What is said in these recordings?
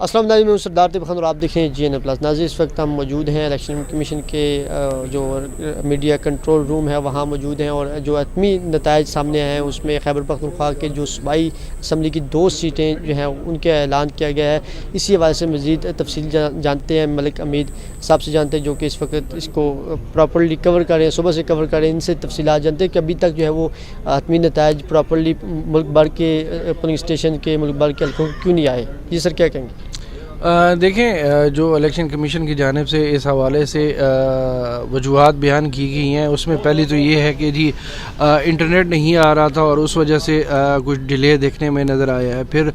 السلام علیکم، میں سردار طیب خان اور آپ دیکھ رہے ہیں جی این اے پلس۔ ناظرین، اس وقت ہم موجود ہیں الیکشن کمیشن کے جو میڈیا کنٹرول روم ہے وہاں موجود ہیں، اور جو حتمی نتائج سامنے آئے ہیں اس میں خیبر پختونخوا کے جو صوبائی اسمبلی کی 2 سیٹیں جو ہیں ان کا اعلان کیا گیا ہے۔ اسی حوالے سے مزید تفصیل جانتے ہیں ملک امید صاحب سے، جانتے ہیں جو کہ اس وقت اس کو پراپرلی کور کر رہے ہیں، صبح سے کور کر رہے ہیں۔ ان سے تفصیلات جانتے ہیں کہ ابھی تک جو ہے وہ حتمی نتائج پراپرلی ملک بھر کے پولنگ اسٹیشن کے ملک بھر کے حلقوں کیوں نہیں آئے۔ جی سر، کیا کہیں گے؟ دیکھیں، جو الیکشن کمیشن کی جانب سے اس حوالے سے وجوہات بیان کی گئی ہیں، اس میں پہلی تو یہ ہے کہ جی انٹرنیٹ نہیں آ رہا تھا اور اس وجہ سے کچھ ڈیلے دیکھنے میں نظر آیا ہے۔ پھر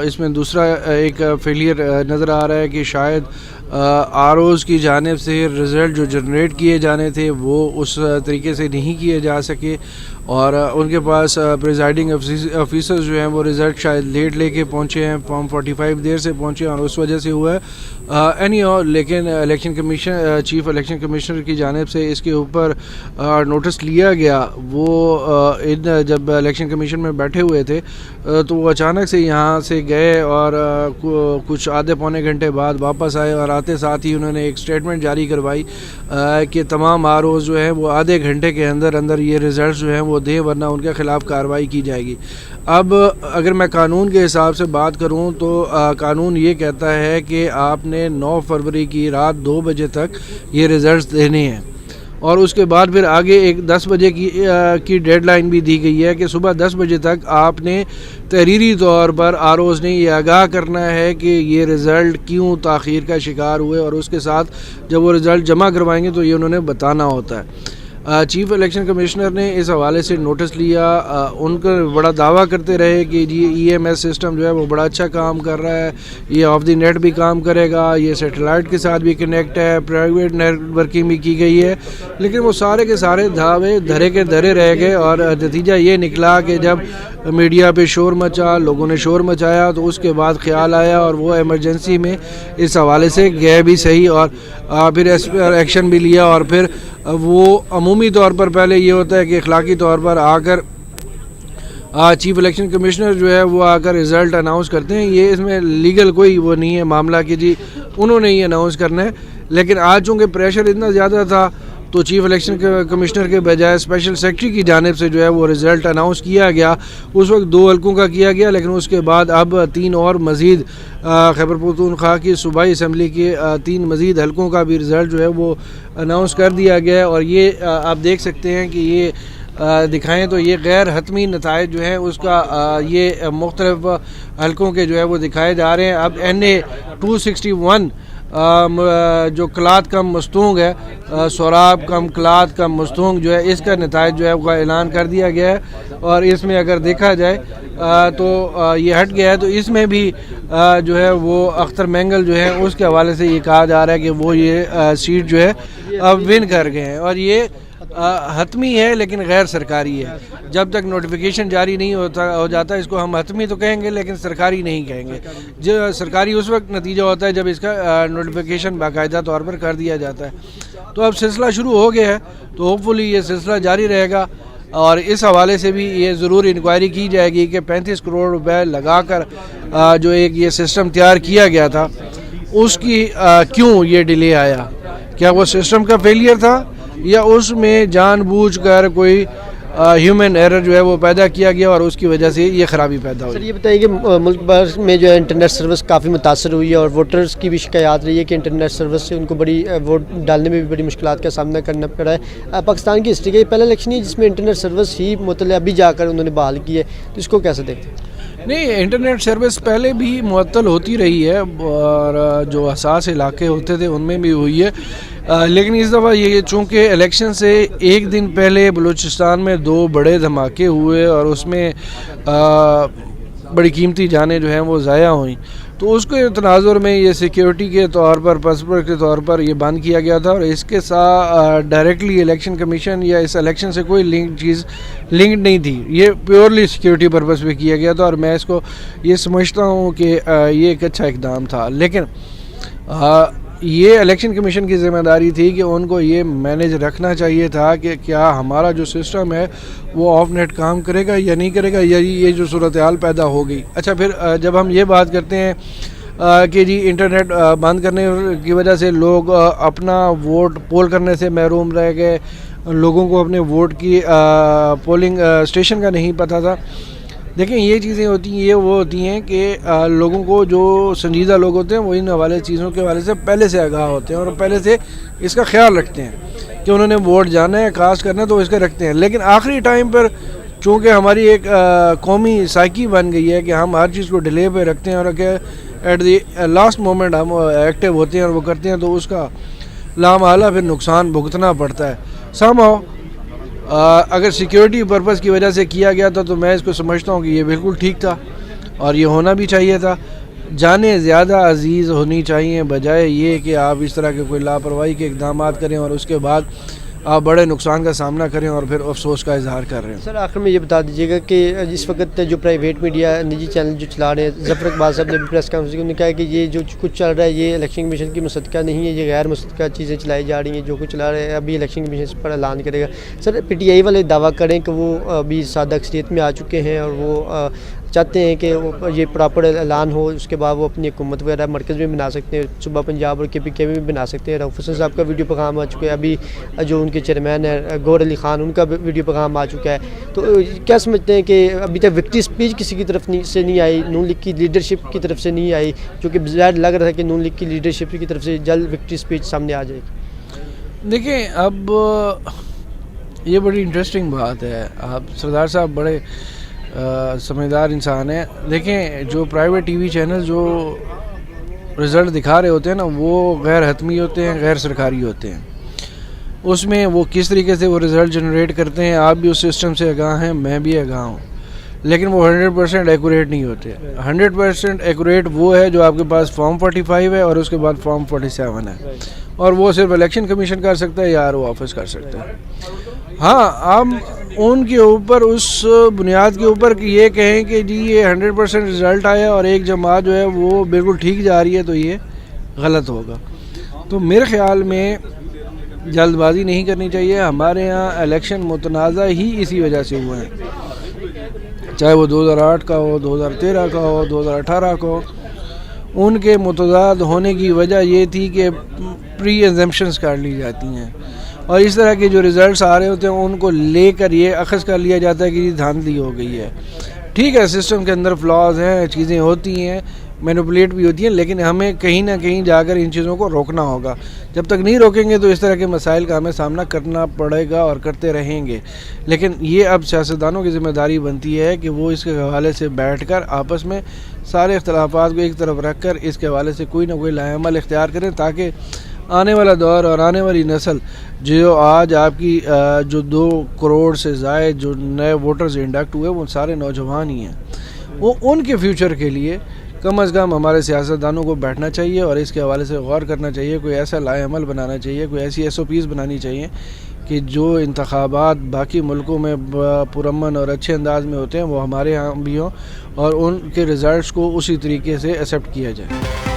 اس میں دوسرا ایک فیلئر نظر آ رہا ہے کہ شاید آر اوز کی جانب سے رزلٹ جو جنریٹ کیے جانے تھے وہ اس طریقے سے نہیں کیے جا سکے، اور ان کے پاس پریزائڈنگ آفیسر جو ہیں وہ رزلٹ شاید لیٹ لے کے پہنچے ہیں، فارم 45 دیر سے پہنچے ہیں اور اس وجہ سے ہوا ہے لیکن election commission chief election commissioner کی جانب سے اس کے اوپر نوٹس لیا گیا۔ وہ جب الیکشن کمیشن میں بیٹھے ہوئے تھے تو وہ اچانک سے یہاں سے گئے اور کچھ آدھے پونے گھنٹے بعد واپس آئے، اور آتے ساتھ ہی انہوں نے ایک اسٹیٹمنٹ جاری کروائی کہ تمام آر اوز جو ہیں وہ آدھے گھنٹے کے اندر یہ ریزلٹس جو ہیں وہ دیں، ورنہ ان کے خلاف کارروائی کی جائے گی۔ اب اگر میں قانون کے حساب سے بات کروں تو قانون یہ کہتا ہے کہ آپ نے 9 فروری کی رات 2 بجے تک یہ ریزلٹس دینے ہیں، اور اس کے بعد پھر آگے ایک 10 بجے کی ڈیڈ لائن بھی دی گئی ہے کہ صبح 10 بجے تک آپ نے تحریری طور پر آر اوز نے یہ آگاہ کرنا ہے کہ یہ رزلٹ کیوں تاخیر کا شکار ہوئے، اور اس کے ساتھ جب وہ رزلٹ جمع کروائیں گے تو یہ انہوں نے بتانا ہوتا ہے۔ چیف الیکشن کمشنر نے اس حوالے سے نوٹس لیا، ان کا بڑا دعویٰ کرتے رہے کہ جی ای ایم ایس سسٹم جو ہے وہ بڑا اچھا کام کر رہا ہے، یہ آف دی نیٹ بھی کام کرے گا، یہ سیٹلائٹ کے ساتھ بھی کنیکٹ ہے، پرائیویٹ نیٹ ورکنگ بھی کی گئی ہے، لیکن وہ سارے کے سارے دعوے دھرے کے دھرے رہ گئے، اور نتیجہ یہ نکلا کہ جب میڈیا پہ شور مچا، لوگوں نے شور مچایا، تو اس کے بعد خیال آیا اور وہ ایمرجنسی میں اس حوالے سے گئے بھی صحیح، اور پھر اس پر ایکشن بھی لیا، اور پھر وہ عمومی طور پر پہلے یہ ہوتا ہے کہ اخلاقی طور پر آ کر چیف الیکشن کمشنر جو ہے وہ آ کر رزلٹ اناؤنس کرتے ہیں۔ یہ اس میں لیگل کوئی وہ نہیں ہے معاملہ کہ جی انہوں نے یہ اناؤنس کرنا ہے، لیکن آج چونکہ پریشر اتنا زیادہ تھا تو چیف الیکشن کمشنر کے بجائے اسپیشل سیکرٹری کی جانب سے جو ہے وہ رزلٹ اناؤنس کیا گیا۔ اس وقت 2 حلقوں کا کیا گیا، لیکن اس کے بعد اب 3 اور مزید خیبر پختونخوا کی صوبائی اسمبلی کے 3 مزید حلقوں کا بھی رزلٹ جو ہے وہ اناؤنس کر دیا گیا ہے، اور یہ آپ دیکھ سکتے ہیں کہ یہ دکھائیں تو یہ غیر حتمی نتائج جو ہیں اس کا یہ مختلف حلقوں کے جو ہے وہ دکھائے جا رہے ہیں۔ اب NA 261 جو کلات کم مستونگ ہے، سوراب کم کلات کم مستونگ جو ہے، اس کا نتائج جو ہے وہ اعلان کر دیا گیا ہے، اور اس میں اگر دیکھا جائے تو یہ ہٹ گیا ہے، تو اس میں بھی جو ہے وہ اختر مینگل جو ہے اس کے حوالے سے یہ کہا جا رہا ہے کہ وہ یہ سیٹ جو ہے اب ون کر گئے ہیں، اور یہ حتمی ہے لیکن غیر سرکاری ہے۔ جب تک نوٹیفیکیشن جاری نہیں ہو جاتا اس کو ہم حتمی تو کہیں گے لیکن سرکاری نہیں کہیں گے۔ جو سرکاری اس وقت نتیجہ ہوتا ہے جب اس کا نوٹیفیکیشن باقاعدہ طور پر کر دیا جاتا ہے۔ تو اب سلسلہ شروع ہو گیا ہے، تو ہوپ فلی یہ سلسلہ جاری رہے گا، اور اس حوالے سے بھی یہ ضرور انکوائری کی جائے گی کہ 35 کروڑ روپے لگا کر جو ایک یہ سسٹم تیار کیا گیا تھا اس کی کیوں یہ ڈیلے آیا؟ کیا وہ سسٹم کا فیلئر تھا یا اس میں جان بوجھ کر کوئی ہیومن ایرر جو ہے وہ پیدا کیا گیا اور اس کی وجہ سے یہ خرابی پیدا ہوئی؟ سر یہ بتائیے کہ ملک بھر میں جو ہے انٹرنیٹ سروس کافی متاثر ہوئی ہے، اور ووٹرز کی بھی شکایات رہی ہے کہ انٹرنیٹ سروس سے ان کو بڑی ووٹ ڈالنے میں بھی بڑی مشکلات کا سامنا کرنا پڑا ہے۔ پاکستان کی ہسٹری کا یہ پہلا الیکشن ہے جس میں انٹرنیٹ سروس ہی معطل ابھی جا کر انہوں نے بحال کی ہے، تو اس کو کیسے دیکھتے ہیں؟ نہیں، انٹرنیٹ سروس پہلے بھی معطل ہوتی رہی ہے، اور جو حساس علاقے ہوتے تھے ان میں بھی ہوئی ہے، لیکن اس دفعہ یہ چونکہ الیکشن سے ایک دن پہلے بلوچستان میں 2 بڑے دھماکے ہوئے اور اس میں بڑی قیمتی جانیں جو ہیں وہ ضائع ہوئیں، تو اس کے تناظر میں یہ سیکیورٹی کے طور پر پسپر کے طور پر یہ بند کیا گیا تھا، اور اس کے ساتھ ڈائریکٹلی الیکشن کمیشن یا اس الیکشن سے کوئی لنک نہیں تھی، یہ پیورلی سیکیورٹی پرپز پہ کیا گیا تھا، اور میں اس کو یہ سمجھتا ہوں کہ یہ ایک اچھا اقدام تھا۔ لیکن یہ الیکشن کمیشن کی ذمہ داری تھی کہ ان کو یہ مینیج رکھنا چاہیے تھا کہ کیا ہمارا جو سسٹم ہے وہ آف نیٹ کام کرے گا یا نہیں کرے گا، یا یہ جو صورتحال پیدا ہو گئی۔ اچھا، پھر جب ہم یہ بات کرتے ہیں کہ جی انٹرنیٹ بند کرنے کی وجہ سے لوگ اپنا ووٹ پول کرنے سے محروم رہ گئے، لوگوں کو اپنے ووٹ کی پولنگ اسٹیشن کا نہیں پتہ تھا۔ دیکھیں، یہ چیزیں ہوتی ہیں، یہ وہ ہوتی ہیں کہ لوگوں کو، جو سنجیدہ لوگ ہوتے ہیں، وہ ان چیزوں کے حوالے سے پہلے سے آگاہ ہوتے ہیں اور پہلے سے اس کا خیال رکھتے ہیں کہ انہوں نے ووٹ جانا ہے، کاسٹ کرنا ہے، تو اس کا رکھتے ہیں۔ لیکن آخری ٹائم پر چونکہ ہماری ایک قومی سائیکی بن گئی ہے کہ ہم ہر چیز کو ڈیلے پہ رکھتے ہیں اور کہ ایٹ دی لاسٹ مومنٹ ہم ایکٹیو ہوتے ہیں اور وہ کرتے ہیں، تو اس کا لامحالہ پھر نقصان بھگتنا پڑتا ہے۔ سامھاؤ اگر سیکیورٹی پرپز کی وجہ سے کیا گیا تھا تو میں اس کو سمجھتا ہوں کہ یہ بالکل ٹھیک تھا اور یہ ہونا بھی چاہیے تھا۔ جانیں زیادہ عزیز ہونی چاہیے بجائے یہ کہ آپ اس طرح کے کوئی لاپرواہی کے اقدامات کریں اور اس کے بعد آپ بڑے نقصان کا سامنا کریں اور پھر افسوس کا اظہار کر رہے ہیں۔ سر، آخر میں یہ بتا دیجیے گا کہ اس وقت جو پرائیویٹ میڈیا، نجی چینل جو چلا رہے ہیں، ظفر اقبال صاحب نے بھی پریس کانفرنس کی، انہوں نے کہا کہ یہ جو کچھ چل رہا ہے یہ الیکشن کمیشن کی مصدقہ نہیں ہے، یہ غیر مصدقہ چیزیں چلائی جا رہی ہیں، جو کچھ چلا رہے ہیں ابھی الیکشن کمیشن اس پر اعلان کرے گا۔ سر، پی ٹی آئی والے دعویٰ کریں کہ وہ ابھی سادہ اکثریت میں آ چکے ہیں اور وہ چاہتے ہیں کہ یہ پراپر اعلان ہو، اس کے بعد وہ اپنی حکومت وغیرہ مرکز میں بنا سکتے ہیں، صوبہ پنجاب اور KPK میں بھی بنا سکتے ہیں۔ رؤف حسن صاحب کا ویڈیو پیغام آ چکا ہے، ابھی جو ان کے چیئرمین ہیں گور علی خان، ان کا ویڈیو پیغام آ چکا ہے۔ تو کیا سمجھتے ہیں کہ ابھی تک وکٹری اسپیچ کسی کی طرف سے نہیں آئی، نون لیگ کی لیڈرشپ کی طرف سے نہیں آئی، جو کہ ظاہر لگ رہا ہے کہ نون لیگ کی لیڈرشپ کی طرف سے جلد وکٹری اسپیچ سامنے آ جائے گی؟ دیکھیں، اب یہ بڑی انٹرسٹنگ بات ہے۔ آپ سردار صاحب بڑے سمجھدار انسان ہیں۔ دیکھیں، جو پرائیویٹ ٹی وی چینل جو رزلٹ دکھا رہے ہوتے ہیں نا، وہ غیر حتمی ہوتے ہیں، غیر سرکاری ہوتے ہیں۔ اس میں وہ کس طریقے سے وہ رزلٹ جنریٹ کرتے ہیں، آپ بھی اس سسٹم سے آگاہ ہیں، میں بھی آگاہ ہوں، لیکن وہ 100% ایکوریٹ نہیں ہوتے۔ 100% ایکوریٹ وہ ہے جو آپ کے پاس فارم 45 ہے اور اس کے بعد فارم 47 ہے، اور وہ صرف الیکشن کمیشن کر سکتا ہے یا RO آفس کر سکتا ہے۔ ہاں، ہم ان کے اوپر اس بنیاد کے اوپر کہ یہ کہیں کہ جی یہ 100% رزلٹ آیا اور ایک جماعت جو ہے وہ بالکل ٹھیک جا رہی ہے، تو یہ غلط ہوگا۔ تو میرے خیال میں جلد بازی نہیں کرنی چاہیے۔ ہمارے ہاں الیکشن متنازع ہی اسی وجہ سے ہوئے ہیں، چاہے وہ 2008 کا ہو، 2013 کا ہو، 2018 کا ہو۔ ان کے متضاد ہونے کی وجہ یہ تھی کہ پری ایگزمپشنز کر لی جاتی ہیں اور اس طرح کے جو ریزلٹس آ رہے ہوتے ہیں ان کو لے کر یہ اخذ کر لیا جاتا ہے کہ یہ دھاندلی ہو گئی ہے۔ ٹھیک ہے، سسٹم کے اندر فلاز ہیں، چیزیں ہوتی ہیں، مینوپولیٹ بھی ہوتی ہیں، لیکن ہمیں کہیں نہ کہیں جا کر ان چیزوں کو روکنا ہوگا۔ جب تک نہیں روکیں گے تو اس طرح کے مسائل کا ہمیں سامنا کرنا پڑے گا اور کرتے رہیں گے۔ لیکن یہ اب سیاستدانوں کی ذمہ داری بنتی ہے کہ وہ اس کے حوالے سے بیٹھ کر آپس میں سارے اختلافات کو ایک طرف رکھ کر اس کے حوالے سے کوئی نہ کوئی لائحہ عمل اختیار کریں، تاکہ آنے والا دور اور آنے والی نسل، جو آج آپ کی جو 2 کروڑ سے زائد جو نئے ووٹرز انڈکٹ ہوئے، وہ سارے نوجوان ہی ہیں۔ وہ ان کے فیوچر کے لیے کم از کم ہمارے سیاستدانوں کو بیٹھنا چاہیے اور اس کے حوالے سے غور کرنا چاہیے، کوئی ایسا لائحہ عمل بنانا چاہیے، کوئی ایسی SOPs بنانی چاہیے کہ جو انتخابات باقی ملکوں میں پرامن اور اچھے انداز میں ہوتے ہیں وہ ہمارے ہاں بھی ہوں اور ان کے رزلٹس کو اسی طریقے سے ایکسیپٹ کیا جائے۔